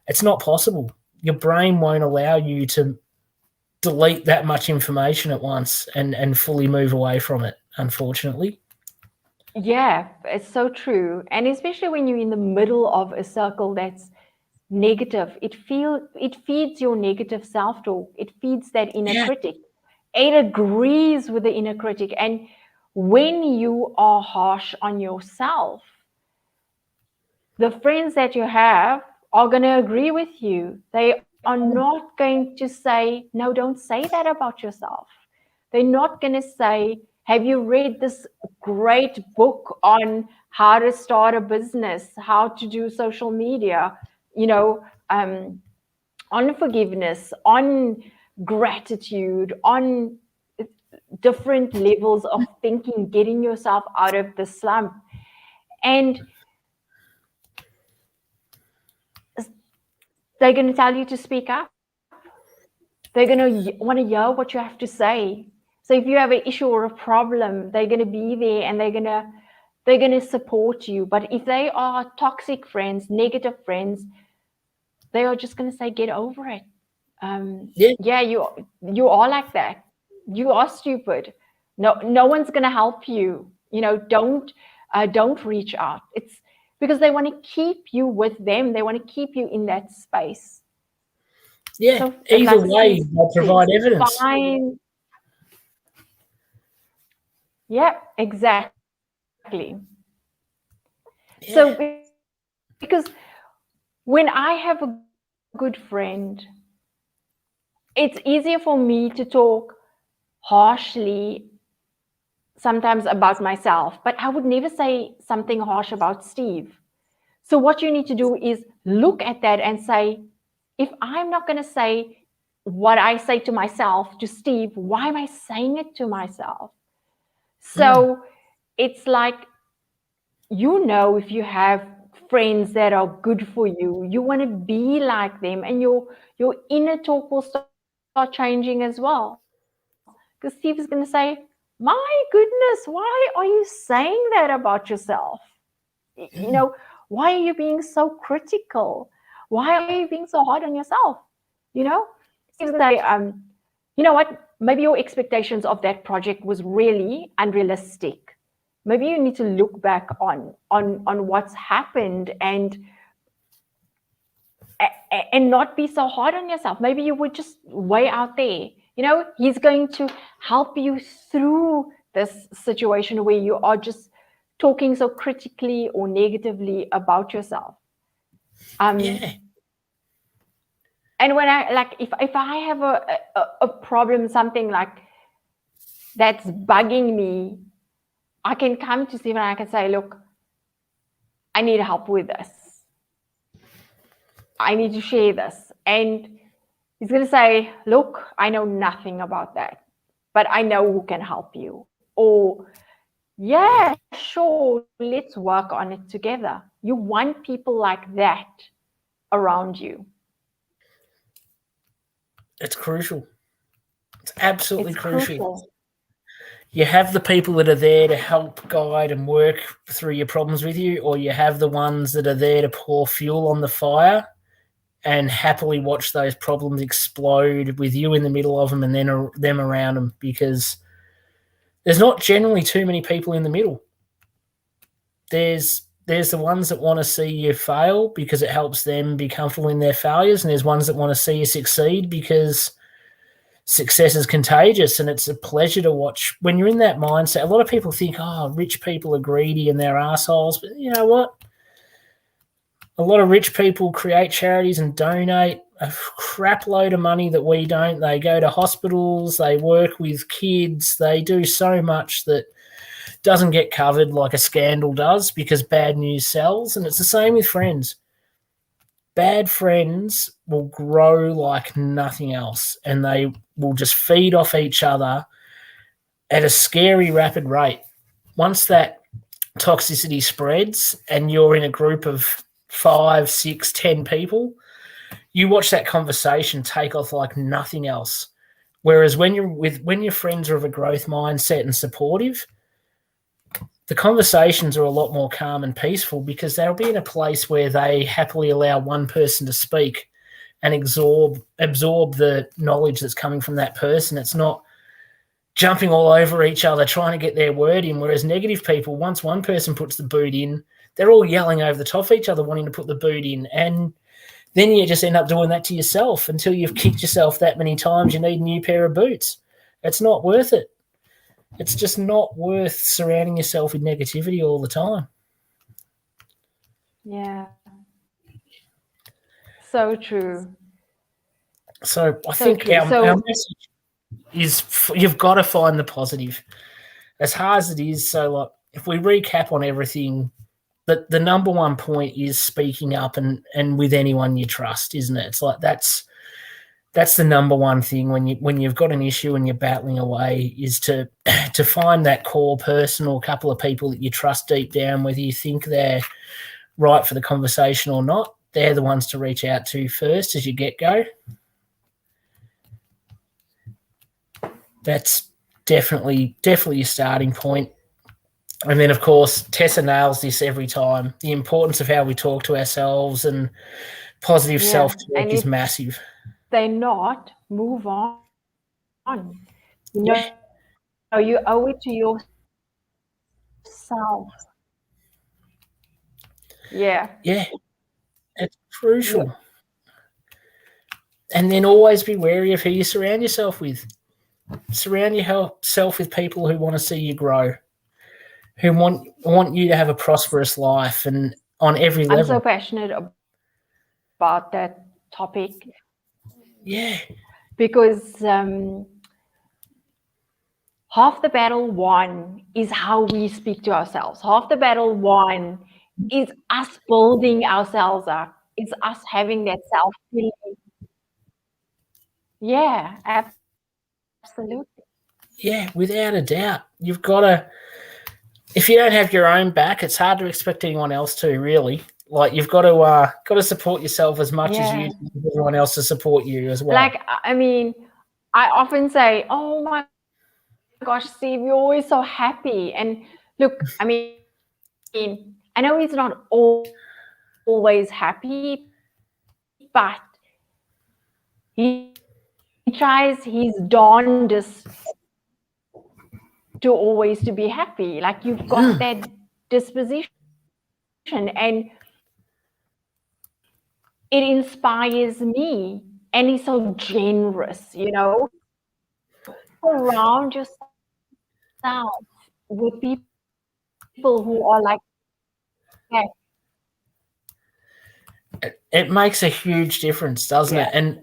it's not possible. Your brain won't allow you to delete that much information at once and fully move away from it, unfortunately. Yeah, it's so true. And especially when you're in the middle of a circle that's negative, it feeds your negative self-talk. It feeds that inner critic. It agrees with the inner critic. And when you are harsh on yourself, the friends that you have are going to agree with you. They are not going to say, no, don't say that about yourself. They're not going to say, have you read this great book on how to start a business, how to do social media, on forgiveness, on gratitude, on different levels of thinking, getting yourself out of the slump. And they're going to tell you to speak up. They're going to want to hear what you have to say. So if you have an issue or a problem, they're going to be there and they're going to support you. But if they are toxic friends, negative friends, they are just going to say, get over it. You are like that. You are stupid. No one's going to help you. Don't reach out. It's because they want to keep you with them. They want to keep you in that space. Yeah. So, either way, they'll provide evidence. Fine. Yeah, exactly. Yeah. So because when I have a good friend, it's easier for me to talk harshly sometimes about myself, but I would never say something harsh about Steve. So what you need to do is look at that and say, if I'm not going to say what I say to myself to Steve, why am I saying it to myself? So it's like, if you have friends that are good for you, you want to be like them, and your inner talk will start changing as well. Because Steve is going to say, my goodness, why are you saying that about yourself? Why are you being so critical? Why are you being so hard on yourself? Steve's going to say, you know what? Maybe your expectations of that project was really unrealistic. Maybe you need to look back on what's happened and not be so hard on yourself. Maybe you were just way out there. He's going to help you through this situation where you are just talking so critically or negatively about yourself. And when if I have a problem, something like that's bugging me, I can come to Steve and I can say, look, I need help with this. I need to share this. And he's going to say, look, I know nothing about that, but I know who can help you. Or, yeah, sure, let's work on it together. You want people like that around you. It's crucial. It's absolutely crucial. You have the people that are there to help guide and work through your problems with you, or you have the ones that are there to pour fuel on the fire and happily watch those problems explode with you in the middle of them and then them around them, because there's not generally too many people in the middle. There's the ones that want to see you fail because it helps them be comfortable in their failures, and there's ones that want to see you succeed because success is contagious, and it's a pleasure to watch. When you're in that mindset, a lot of people think, rich people are greedy and they're assholes, but you know what? A lot of rich people create charities and donate a crap load of money that we don't. They go to hospitals, they work with kids, they do so much that doesn't get covered like a scandal does because bad news sells. And it's the same with friends. Bad friends will grow like nothing else, and they will just feed off each other at a scary rapid rate. Once that toxicity spreads and you're in a group of 5, 6, 10 people, you watch that conversation take off like nothing else. Whereas when your friends are of a growth mindset and supportive, the conversations are a lot more calm and peaceful because they'll be in a place where they happily allow one person to speak and absorb the knowledge that's coming from that person. It's not jumping all over each other trying to get their word in, whereas negative people, once one person puts the boot in, they're all yelling over the top of each other wanting to put the boot in, and then you just end up doing that to yourself until you've kicked yourself that many times you need a new pair of boots. It's not worth it. It's just not worth surrounding yourself with negativity all the time. Yeah. So true. So I So think true. our So message is you've got to find the positive, as hard as it is. So like, if we recap on everything, the number one point is speaking up and with anyone you trust, isn't it? It's like that's the number one thing when you've got an issue and you're battling away, is to find that core person or couple of people that you trust deep down, whether you think they're right for the conversation or not. They're the ones to reach out to first as you get go. That's definitely a starting point. And then, of course, Tessa nails this every time. The importance of how we talk to ourselves and positive self-talk is massive. They not move on. You know, Yeah. you owe it to yourself. Yeah. Yeah. It's crucial. And then always be wary of who you surround yourself with. Surround yourself with people who want to see you grow, who want you to have a prosperous life, and on every level. I'm so passionate about that topic. Yeah. Because half the battle won is how we speak to ourselves. Half the battle won is us building ourselves up. It's us having that self-belief. Yeah, absolutely. Yeah, without a doubt. You've got to, if you don't have your own back, it's hard to expect anyone else to, really. Like, you've got to support yourself as much as you need everyone else to support you as well. Like, I mean, I often say, oh my gosh, Steve, you're always so happy. And look, I mean, I know he's not always happy, but he tries his darndest to always to be happy. Like, you've got that disposition, and it inspires me. And he's so generous, you know. Surround yourself with people who are like that. It makes a huge difference, doesn't it?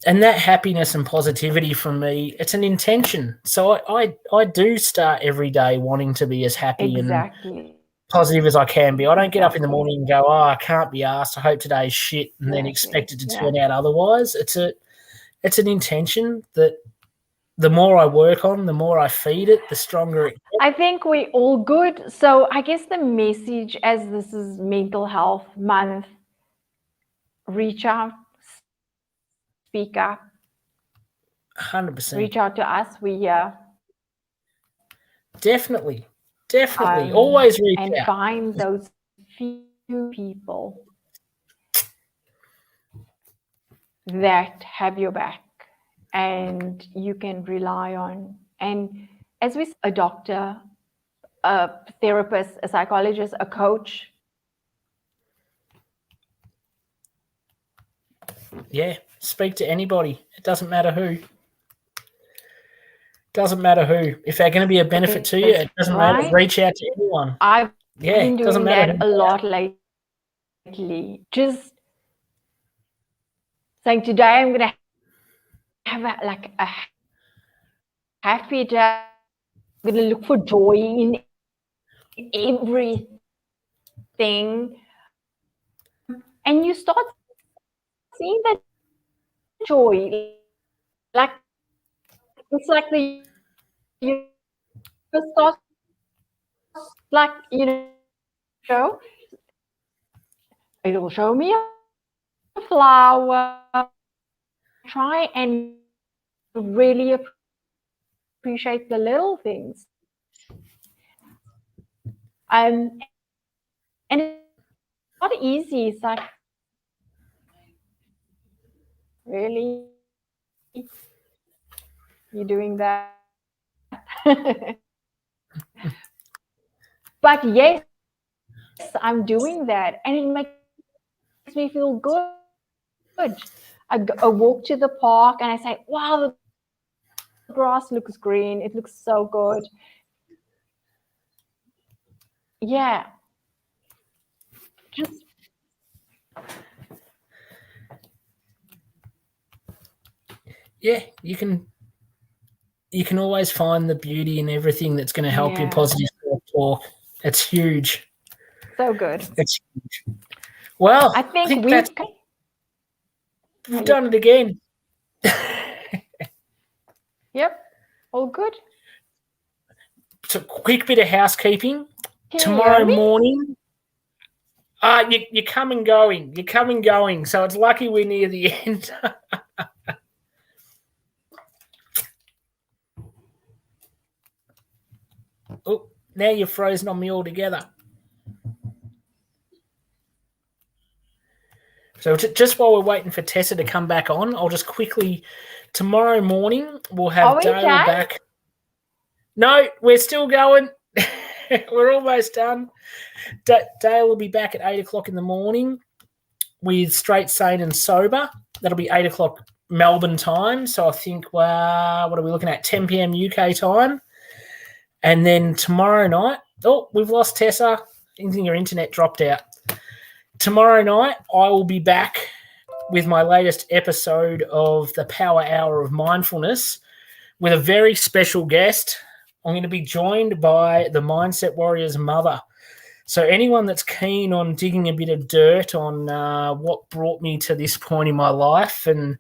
And that happiness and positivity from me, it's an intention. So I do start every day wanting to be as happy and positive as I can be. I don't get up in the morning and go, oh, I can't be asked. I hope today's shit, and then expect it to turn out otherwise. It's an intention that the more I work on, the more I feed it, the stronger it gets. I think we're all good. So I guess the message, as this is Mental Health Month, reach out, speak up. 100%. Reach out to us. We here. Definitely. Always reach out. And find those few people that have your back and you can rely on. And as we, a doctor, a therapist, a psychologist, a coach. Yeah, speak to anybody. It doesn't matter who. Doesn't matter who. If they're going to be a benefit to you, it doesn't matter. Reach out to anyone. I've been doing that a lot lately. Just saying, today I'm going to have a happy day. I'm going to look for joy in everything. And you start seeing that joy. Like, it's like the universe, like, you know, it'll show me a flower. Try and really appreciate the little things. And it's not easy. It's like, really, you're doing that? But yes, I'm doing that, and it makes me feel good. I walk to the park and I say, wow, the grass looks green. It looks so good. Yeah. Just Yeah, you can always find the beauty in everything that's going to help your positive self-talk. It's huge. So good. It's huge. Well, I think we've done it again. Yep. All good. So, quick bit of housekeeping. Can Tomorrow morning. You're coming going. You're coming going. So it's lucky we're near the end. Oh, now you're frozen on me altogether. So just while we're waiting for Tessa to come back on, I'll just quickly, tomorrow morning, we'll have Dale back. No, we're still going. We're almost done. Dale will be back at 8 o'clock in the morning with Straight, Sane and Sober. That'll be 8 o'clock Melbourne time. So I think, what are we looking at? 10 p.m. UK time. And then tomorrow night, we've lost Tessa. I think your internet dropped out. Tomorrow night, I will be back with my latest episode of the Power Hour of Mindfulness with a very special guest. I'm going to be joined by the Mindset Warrior's mother. So anyone that's keen on digging a bit of dirt on what brought me to this point in my life and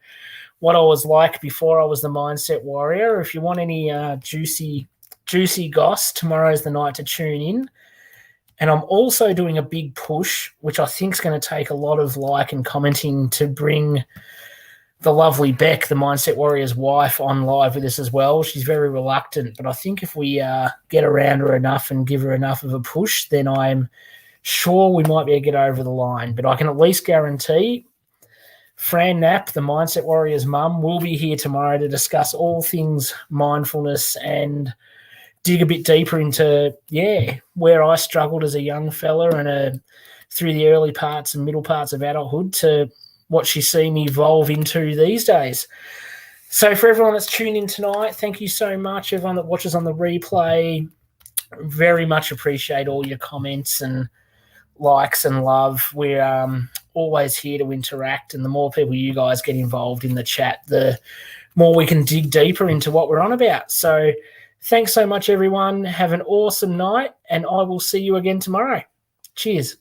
what I was like before I was the Mindset Warrior, if you want any juicy goss, tomorrow's the night to tune in. And I'm also doing a big push, which I think is going to take a lot of like and commenting to bring the lovely Beck, the Mindset Warrior's wife, on live with us as well. She's very reluctant, but I think if we get around her enough and give her enough of a push, then I'm sure we might be able to get over the line. But I can at least guarantee Fran Knapp, the Mindset Warrior's mum, will be here tomorrow to discuss all things mindfulness and dig a bit deeper into, where I struggled as a young fella and through the early parts and middle parts of adulthood to what she's seen me evolve into these days. So for everyone that's tuned in tonight, thank you so much. Everyone that watches on the replay, very much appreciate all your comments and likes and love. We're always here to interact, and the more people you guys get involved in the chat, the more we can dig deeper into what we're on about. So thanks so much, everyone. Have an awesome night, and I will see you again tomorrow. Cheers.